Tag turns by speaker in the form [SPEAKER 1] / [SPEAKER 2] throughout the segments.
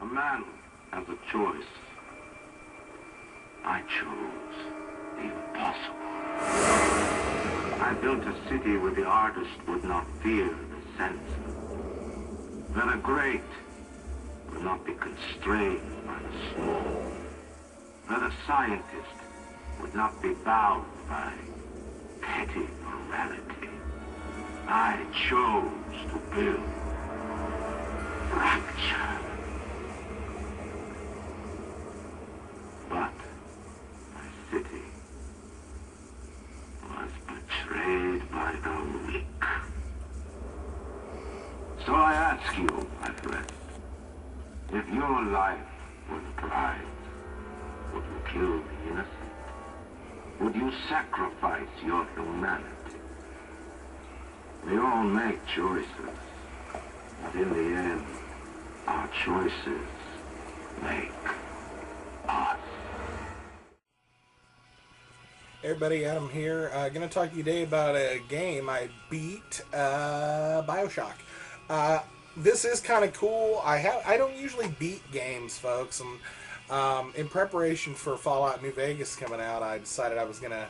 [SPEAKER 1] A man has a choice. I chose the impossible. I built a city where the artist would not fear the censor, where the great would not be constrained by the small, where the scientist would not be bound by petty morality. I chose to build fracture. But my city was betrayed by the weak. So I ask you, my friend, if your life were the prize, would you kill the innocent? Would you sacrifice your humanity? We all make choices, but in the end, our choices make us.
[SPEAKER 2] Hey everybody, Adam here. Going to talk to you today about a game I beat, Bioshock. This is kind of cool. I don't usually beat games, folks, and in preparation for Fallout New Vegas coming out, I decided I was going to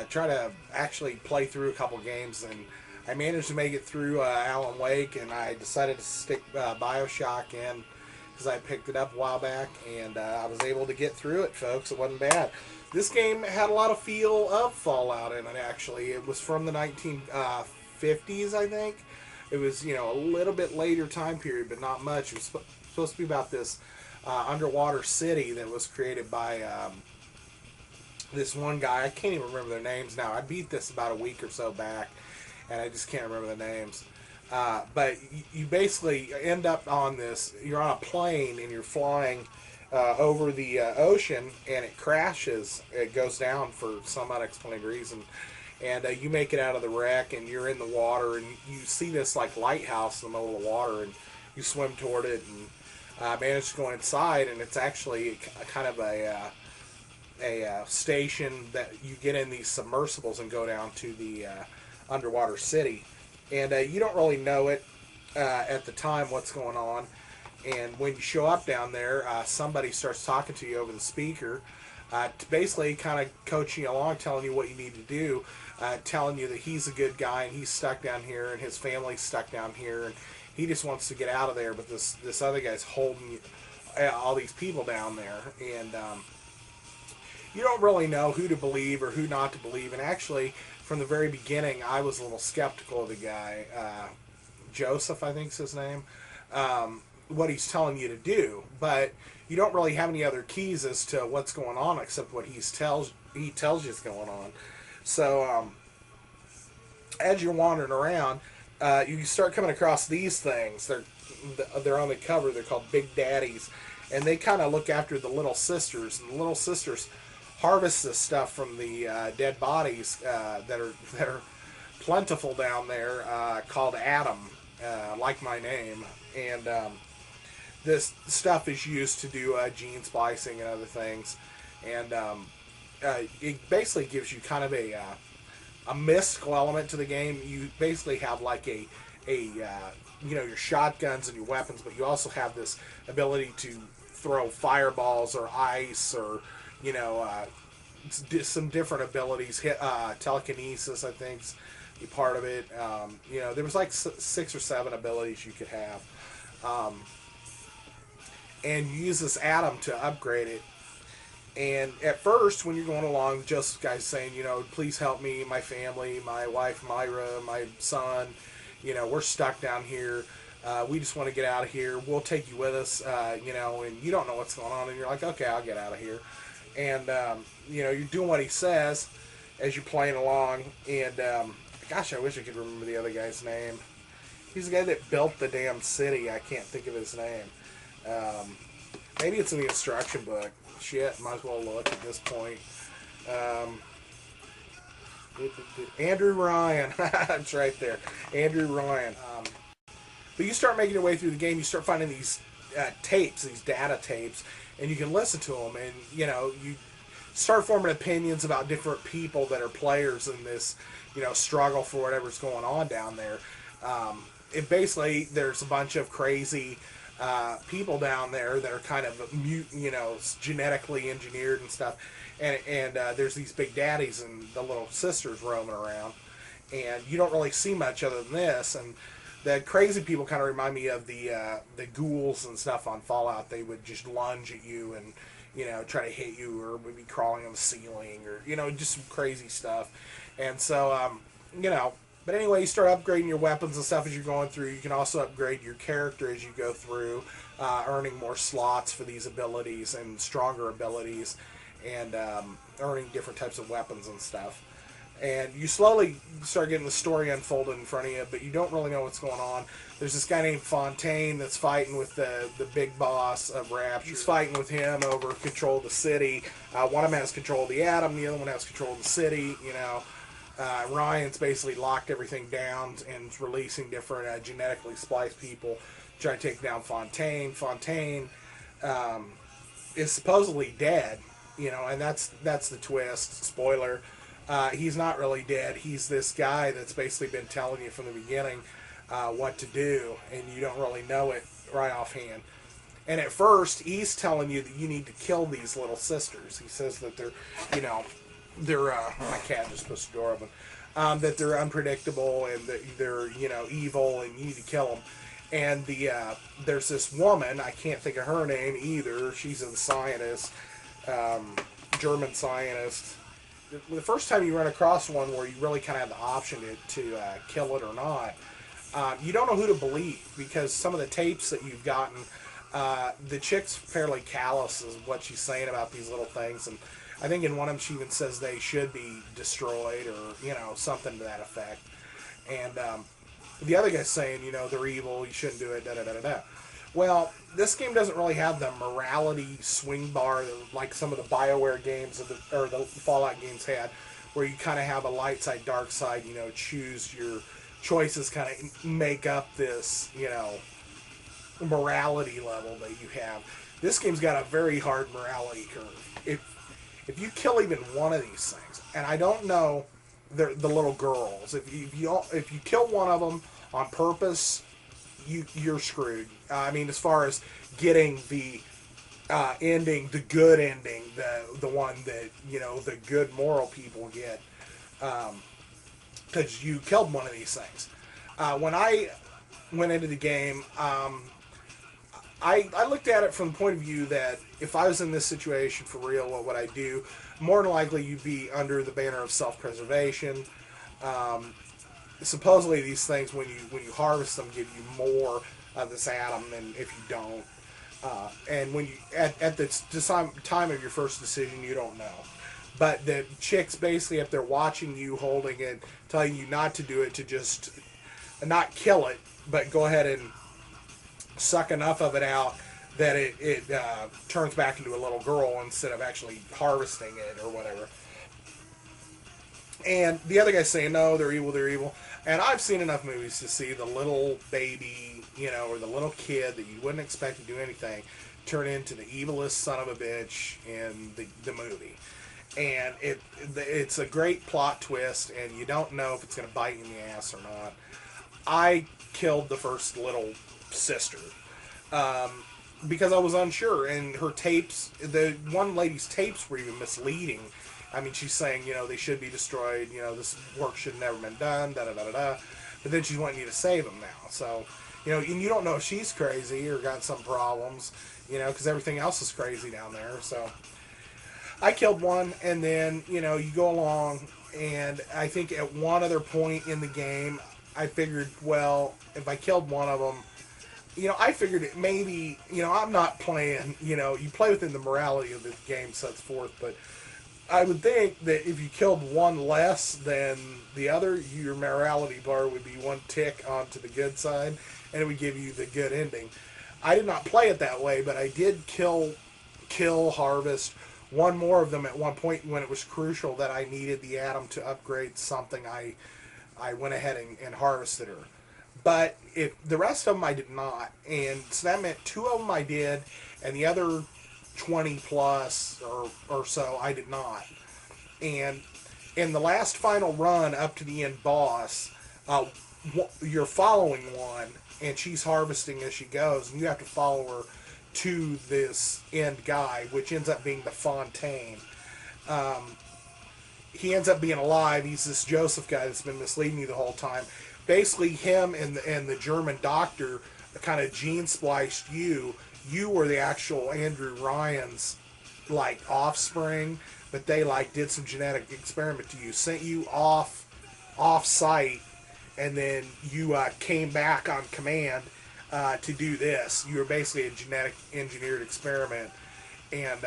[SPEAKER 2] try to actually play through a couple games, and I managed to make it through Alan Wake, and I decided to stick Bioshock in because I picked it up a while back, and I was able to get through it, folks. It wasn't bad. This game had a lot of feel of Fallout in it, actually. It was from the 1950s, I think. It was, you know, a little bit later time period, but not much. It was supposed to be about this underwater city that was created by this one guy. I can't even remember their names now. I beat this about a week or so back, and I just can't remember the names. But you basically end up on this, you're on a plane and you're flying over the ocean, and it crashes. It goes down for some unexplained reason. And you make it out of the wreck, and you're in the water, and you see this like lighthouse in the middle of the water, and you swim toward it, and manage to go inside, and it's actually kind of a station that you get in these submersibles and go down to the underwater city. And you don't really know it at the time what's going on. And when you show up down there, somebody starts talking to you over the speaker, to basically kind of coaching you along, telling you what you need to do, telling you that he's a good guy and he's stuck down here and his family's stuck down here and he just wants to get out of there, but this other guy's holding all these people down there. And you don't really know who to believe or who not to believe. And actually, from the very beginning, I was a little skeptical of the guy, Joseph, I think's his name, what he's telling you to do. But you don't really have any other keys as to what's going on except what he tells you is going on. So as you're wandering around, you start coming across these things. They're on the cover. They're called Big Daddies, and they kind of look after the little sisters. And the little sisters harvest this stuff from the dead bodies that are plentiful down there, called Adam, like my name. And this stuff is used to do gene splicing and other things. And it basically gives you kind of a mystical element to the game. You basically have like a you know, your shotguns and your weapons, but you also have this ability to throw fireballs or ice or, you know, some different abilities. Telekinesis, I think, is a part of it. You know, there was like 6 or 7 abilities you could have. And you use this atom to upgrade it. And at first, when you're going along, just guys saying, you know, please help me, my family, my wife, Myra, my son, you know, we're stuck down here. We just want to get out of here. We'll take you with us, you know, and you don't know what's going on. And you're like, okay, I'll get out of here. And, you know, you're doing what he says as you're playing along. And, gosh, I wish I could remember the other guy's name. He's the guy that built the damn city. I can't think of his name. Maybe it's in the instruction book. Shit, might as well look at this point. Andrew Ryan. That's right there. Andrew Ryan. But you start making your way through the game, you start finding these tapes, these data tapes, and you can listen to them, and, you know, you start forming opinions about different people that are players in this, you know, struggle for whatever's going on down there. It basically, there's a bunch of crazy people down there that are kind of genetically engineered and stuff. And there's these big daddies and the little sisters roaming around. And you don't really see much other than this. And the crazy people kind of remind me of the ghouls and stuff on Fallout. They would just lunge at you and try to hit you, or maybe crawling on the ceiling, or just some crazy stuff. And so but anyway, you start upgrading your weapons and stuff as you're going through. You can also upgrade your character as you go through, earning more slots for these abilities and stronger abilities, and earning different types of weapons and stuff. And you slowly start getting the story unfolded in front of you, but you don't really know what's going on. There's this guy named Fontaine that's fighting with the big boss of Rapture. He's fighting with him over control of the city. One of them has control of the atom, the other one has control of the city, Ryan's basically locked everything down and is releasing different genetically spliced people trying to take down Fontaine. Fontaine is supposedly dead, and that's the twist. Spoiler. He's not really dead. He's this guy that's basically been telling you from the beginning what to do, and you don't really know it right offhand. And at first, he's telling you that you need to kill these little sisters. He says that they're my cat just pushed the door open. That they're unpredictable and that they're evil, and you need to kill them. And there's this woman, I can't think of her name either. She's a scientist, German scientist. The first time you run across one where you really kind of have the option to kill it or not, you don't know who to believe, because some of the tapes that you've gotten, the chick's fairly callous is what she's saying about these little things, and I think in one of them she even says they should be destroyed, or something to that effect. And the other guy's saying they're evil, you shouldn't do it, da da da da da. Well, this game doesn't really have the morality swing bar like some of the BioWare games or the Fallout games had, where you kind of have a light side, dark side, choose your choices, kind of make up this, morality level that you have. This game's got a very hard morality curve. If you kill even one of these things, and I don't know the little girls, if you kill one of them on purpose, you're screwed. As far as getting the ending, the good ending, the one that the good moral people get, because you killed one of these things. When I went into the game, I looked at it from the point of view that if I was in this situation for real, what would I do? More than likely, you'd be under the banner of self-preservation. Supposedly, these things, when you harvest them, give you more of this atom than if you don't. And when you at the time of your first decision, you don't know. But the chick's basically up there watching you, holding it, telling you not to do it, to just not kill it, but go ahead and suck enough of it out that it turns back into a little girl instead of actually harvesting it or whatever. And the other guy's saying, no, they're evil, they're evil. And I've seen enough movies to see the little baby, or the little kid that you wouldn't expect to do anything turn into the evilest son of a bitch in the movie. And it's a great plot twist, and you don't know if it's going to bite you in the ass or not. I killed the first little sister because I was unsure, and her tapes, the one lady's tapes were even misleading. She's saying, they should be destroyed, this work should have never been done, da-da-da-da-da. But then she's wanting you to save them now. So, and you don't know if she's crazy or got some problems, because everything else is crazy down there. So, I killed one, and then, you go along, and I think at one other point in the game, I figured, well, if I killed one of them, I figured it maybe, I'm not playing, you play within the morality of the game sets forth, but I would think that if you killed one less than the other, your morality bar would be one tick onto the good side, and it would give you the good ending. I did not play it that way, but I did kill, harvest one more of them at one point when it was crucial that I needed the atom to upgrade something. I went ahead and harvested her. But if the rest of them I did not, and so that meant 2 of them I did, and the other 20 plus or so I did not. And in the last final run up to the end boss, you're following one, and she's harvesting as she goes, and you have to follow her to this end guy, which ends up being the Fontaine. He ends up being alive. He's this Joseph guy that's been misleading you the whole time. Basically, him and the German doctor kind of gene spliced you. You were the actual Andrew Ryan's like offspring, but they like did some genetic experiment to you, sent you off site, and then you came back on command to do this. You were basically a genetic engineered experiment, and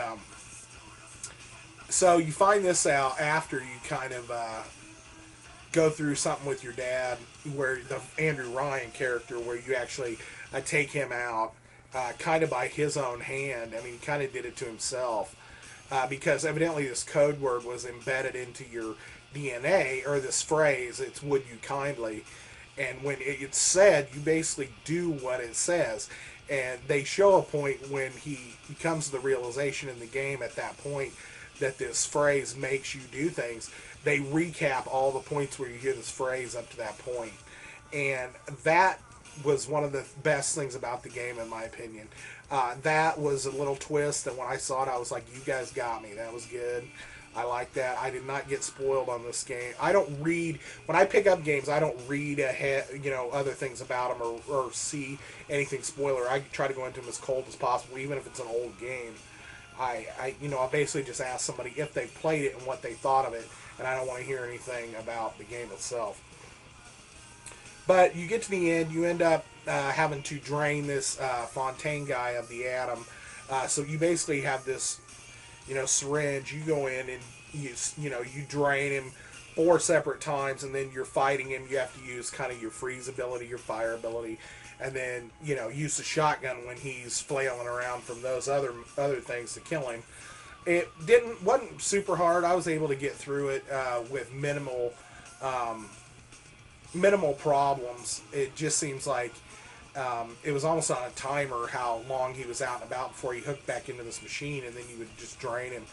[SPEAKER 2] so you find this out after you kind of go through something with your dad, where the Andrew Ryan character, where you actually take him out kind of by his own hand. I mean, he kind of did it to himself because evidently this code word was embedded into your DNA, or this phrase, it's "would you kindly," and when it's said, you basically do what it says. And they show a point when he comes to the realization in the game at that point that this phrase makes you do things. They recap all the points where you hear this phrase up to that point. And that was one of the best things about the game, in my opinion. That was a little twist, and when I saw it, I was like, you guys got me. That was good. I like that. I did not get spoiled on this game. I don't read, when I pick up games, I don't read ahead, other things about them or see anything spoiler. I try to go into them as cold as possible, even if it's an old game. I basically just ask somebody if they played it and what they thought of it, and I don't want to hear anything about the game itself. But you get to the end, you end up having to drain this Fontaine guy of the atom. So you basically have this, syringe. You go in and you drain him 4 separate times, and then you're fighting him. You have to use kind of your freeze ability, your fire ability, and then use the shotgun when he's flailing around from those other things to kill him. It wasn't super hard. I was able to get through it with minimal problems. It just seems like it was almost on a timer how long he was out and about before he hooked back into this machine, and then you would just drain him.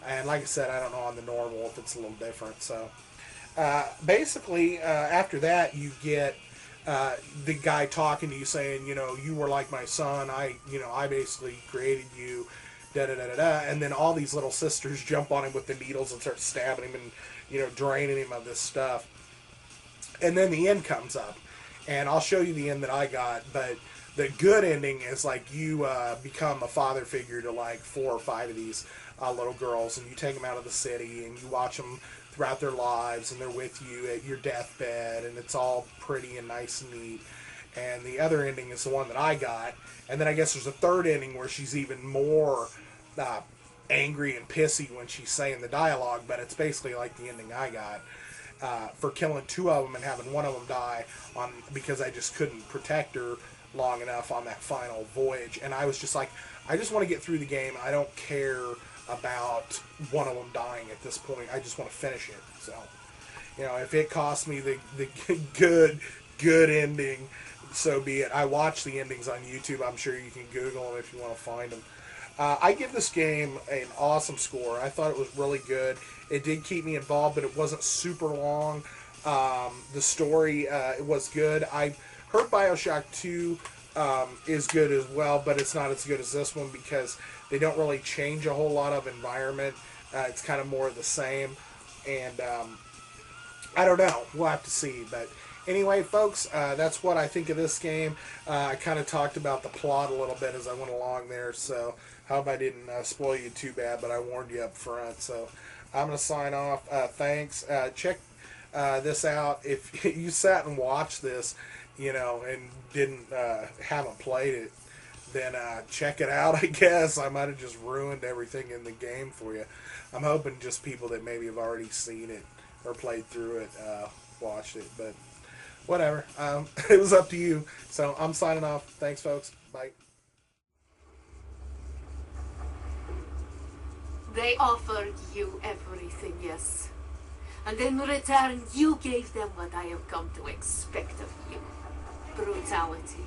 [SPEAKER 2] And like I said, I don't know on the normal if it's a little different. So basically, after that, you get the guy talking to you saying, you were like my son. I basically created you. Da da da da da. And then all these little sisters jump on him with the needles and start stabbing him and draining him of this stuff. And then the end comes up, and I'll show you the end that I got. But the good ending is like you become a father figure to like 4 or 5 of these little girls, and you take them out of the city and you watch them throughout their lives, and they're with you at your deathbed, and it's all pretty and nice and neat. And the other ending is the one that I got, and then I guess there's a third ending where she's even more angry and pissy when she's saying the dialogue, but it's basically like the ending I got. For killing 2 of them and having one of them die because I just couldn't protect her long enough on that final voyage. And I was just like, I just want to get through the game. I don't care about one of them dying at this point. I just want to finish it. So, if it costs me the good ending, so be it. I watch the endings on YouTube. I'm sure you can Google them if you want to find them. I give this game an awesome score. I thought it was really good. It did keep me involved, but it wasn't super long. The story was good. I heard Bioshock 2 is good as well, but it's not as good as this one because they don't really change a whole lot of environment. It's kind of more of the same. And I don't know. We'll have to see. But anyway, folks, that's what I think of this game. I kind of talked about the plot a little bit as I went along there, so I hope I didn't spoil you too bad, but I warned you up front. So I'm going to sign off. Thanks. Check this out. If you sat and watched this, and haven't played it, then check it out, I guess. I might have just ruined everything in the game for you. I'm hoping just people that maybe have already seen it or played through it watched it, but whatever. It was up to you. So I'm signing off. Thanks, folks. Bye.
[SPEAKER 3] They offered you everything, yes. And in return, you gave them what I have come to expect of you. Brutality.